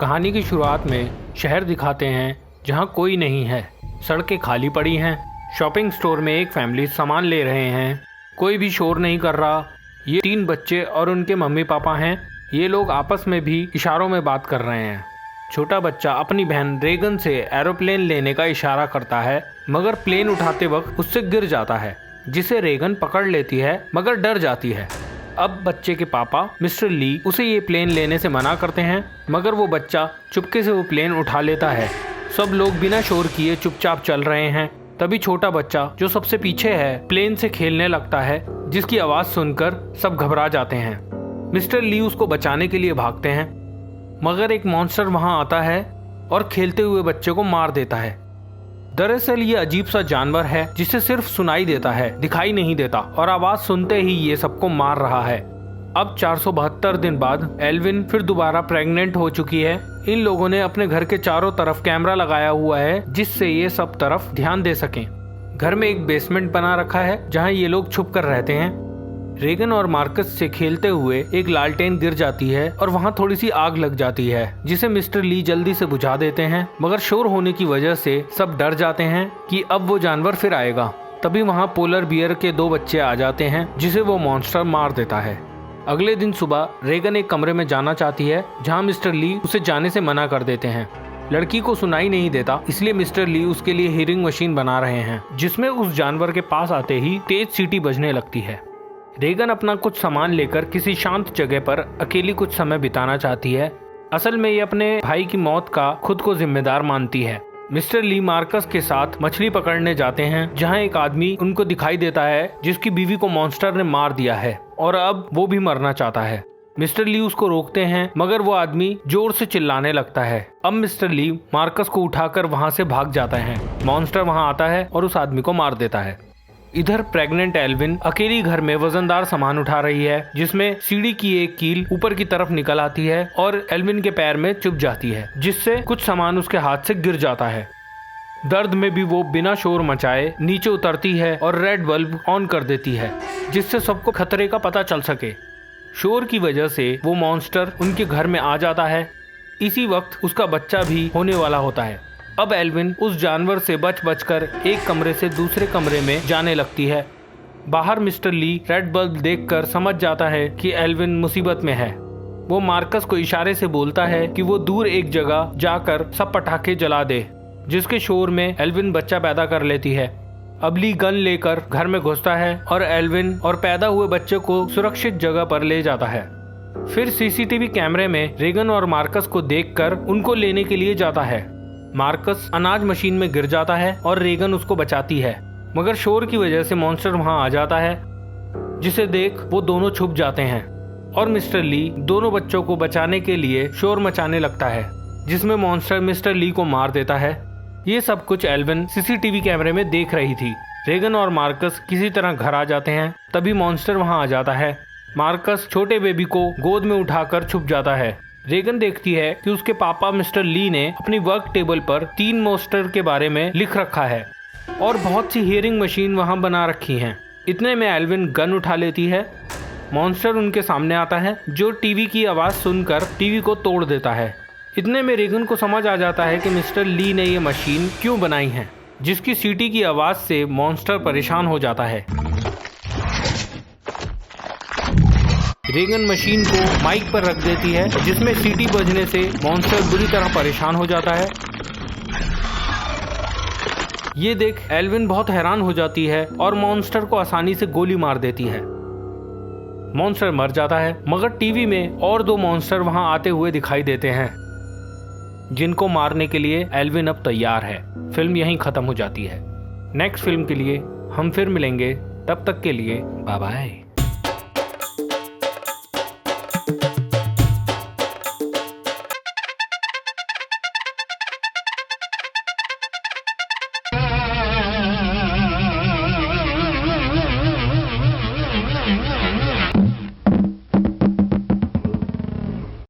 कहानी की शुरुआत में शहर दिखाते हैं जहां कोई नहीं है। सड़कें खाली पड़ी हैं। शॉपिंग स्टोर में एक फैमिली सामान ले रहे हैं। कोई भी शोर नहीं कर रहा। ये 3 बच्चे और उनके मम्मी पापा हैं। ये लोग आपस में भी इशारों में बात कर रहे हैं। छोटा बच्चा अपनी बहन रेगन से एरोप्लेन लेने का इशारा करता है, मगर प्लेन उठाते वक्त उससे गिर जाता है, जिसे रेगन पकड़ लेती है मगर डर जाती है। अब बच्चे के पापा मिस्टर ली उसे ये प्लेन लेने से मना करते हैं, मगर वो बच्चा चुपके से वो प्लेन उठा लेता है। सब लोग बिना शोर किए चुपचाप चल रहे हैं। तभी छोटा बच्चा जो सबसे पीछे है प्लेन से खेलने लगता है, जिसकी आवाज सुनकर सब घबरा जाते हैं। मिस्टर ली उसको बचाने के लिए भागते हैं, मगर एक मॉन्स्टर वहां आता है और खेलते हुए बच्चे को मार देता है। दरअसल ये अजीब सा जानवर है जिसे सिर्फ सुनाई देता है, दिखाई नहीं देता, और आवाज सुनते ही ये सबको मार रहा है। अब 472 दिन बाद एल्विन फिर दोबारा प्रेग्नेंट हो चुकी है। इन लोगों ने अपने घर के चारों तरफ कैमरा लगाया हुआ है, जिससे ये सब तरफ ध्यान दे सकें। घर में एक बेसमेंट बना रखा है जहाँ ये लोग छुप कर रहते हैं। रेगन और मार्कस से खेलते हुए एक लालटेन गिर जाती है और वहाँ थोड़ी सी आग लग जाती है, जिसे मिस्टर ली जल्दी से बुझा देते हैं, मगर शोर होने की वजह से सब डर जाते हैं कि अब वो जानवर फिर आएगा। तभी वहाँ पोलर बियर के 2 बच्चे आ जाते हैं, जिसे वो मॉन्स्टर मार देता है। अगले दिन सुबह रेगन एक कमरे में जाना चाहती है जहाँ मिस्टर ली उसे जाने से मना कर देते हैं। लड़की को सुनाई नहीं देता, इसलिए मिस्टर ली उसके लिए हियरिंग मशीन बना रहे हैं, जिसमें उस जानवर के पास आते ही तेज सीटी बजने लगती है। रेगन अपना कुछ सामान लेकर किसी शांत जगह पर अकेली कुछ समय बिताना चाहती है। असल में ये अपने भाई की मौत का खुद को जिम्मेदार मानती है। मिस्टर ली मार्कस के साथ मछली पकड़ने जाते हैं, जहां एक आदमी उनको दिखाई देता है जिसकी बीवी को मॉन्स्टर ने मार दिया है और अब वो भी मरना चाहता है। मिस्टर ली उसको रोकते हैं, मगर वो आदमी जोर से चिल्लाने लगता है। अब मिस्टर ली मार्कस को उठाकर वहां से भाग जाता है। मॉन्स्टर वहां आता है और उस आदमी को मार देता है। इधर प्रेग्नेंट एल्विन अकेली घर में वजनदार सामान उठा रही है, जिसमें सीढ़ी की एक कील ऊपर की तरफ निकल आती है और एल्विन के पैर में चुभ जाती है, जिससे कुछ सामान उसके हाथ से गिर जाता है। दर्द में भी वो बिना शोर मचाए नीचे उतरती है और रेड बल्ब ऑन कर देती है, जिससे सबको खतरे का पता चल सके। शोर की वजह से वो मॉन्स्टर उनके घर में आ जाता है। इसी वक्त उसका बच्चा भी होने वाला होता है। अब एल्विन उस जानवर से बच-बचकर एक कमरे से दूसरे कमरे में जाने लगती है। बाहर मिस्टर ली रेड बल्ब देखकर समझ जाता है कि एल्विन मुसीबत में है। वो मार्कस को इशारे से बोलता है कि वो दूर एक जगह जाकर सब पटाखे जला दे, जिसके शोर में एल्विन बच्चा पैदा कर लेती है। अब ली गन लेकर घर में घुसता है और एल्विन और पैदा हुए बच्चे को सुरक्षित जगह पर ले जाता है। फिर सीसीटीवी कैमरे में रेगन और मार्कस को देखकर उनको लेने के लिए जाता है। मार्कस अनाज मशीन में गिर जाता है और रेगन उसको बचाती है, मगर शोर की वजह से मॉन्स्टर वहां आ जाता है, जिसे देख वो दोनों छुप जाते हैं और मिस्टर ली दोनों बच्चों को बचाने के लिए शोर मचाने लगता है, जिसमें मॉन्स्टर मिस्टर ली को मार देता है। ये सब कुछ एल्विन सीसीटीवी कैमरे में देख रही थी। रेगन और मार्कस किसी तरह घर आ जाते हैं। तभी मॉन्स्टर वहां आ जाता है। मार्कस छोटे बेबी को गोद में उठाकर छुप जाता है। रेगन देखती है कि उसके पापा मिस्टर ली ने अपनी वर्क टेबल पर 3 मॉन्स्टर के बारे में लिख रखा है और बहुत सी हियरिंग मशीन वहां बना रखी हैं। इतने में एल्विन गन उठा लेती है। मॉन्स्टर उनके सामने आता है, जो टीवी की आवाज सुनकर टीवी को तोड़ देता है। इतने में रेगन को समझ आ जाता है कि मिस्टर ली ने ये मशीन क्यों बनाई है, जिसकी सीटी की आवाज से मॉन्स्टर परेशान हो जाता है। रेगन मशीन को माइक पर रख देती है, जिसमें सीटी बजने से मॉन्स्टर बुरी तरह परेशान हो जाता है। ये देख एल्विन बहुत हैरान हो जाती है और मॉन्स्टर को आसानी से गोली मार देती है। मॉन्स्टर मर जाता है, मगर टीवी में और 2 मॉन्स्टर वहां आते हुए दिखाई देते हैं, जिनको मारने के लिए एल्विन अब तैयार है। फिल्म यहीं खत्म हो जाती है। नेक्स्ट फिल्म के लिए हम फिर मिलेंगे, तब तक के लिए बाय बाय।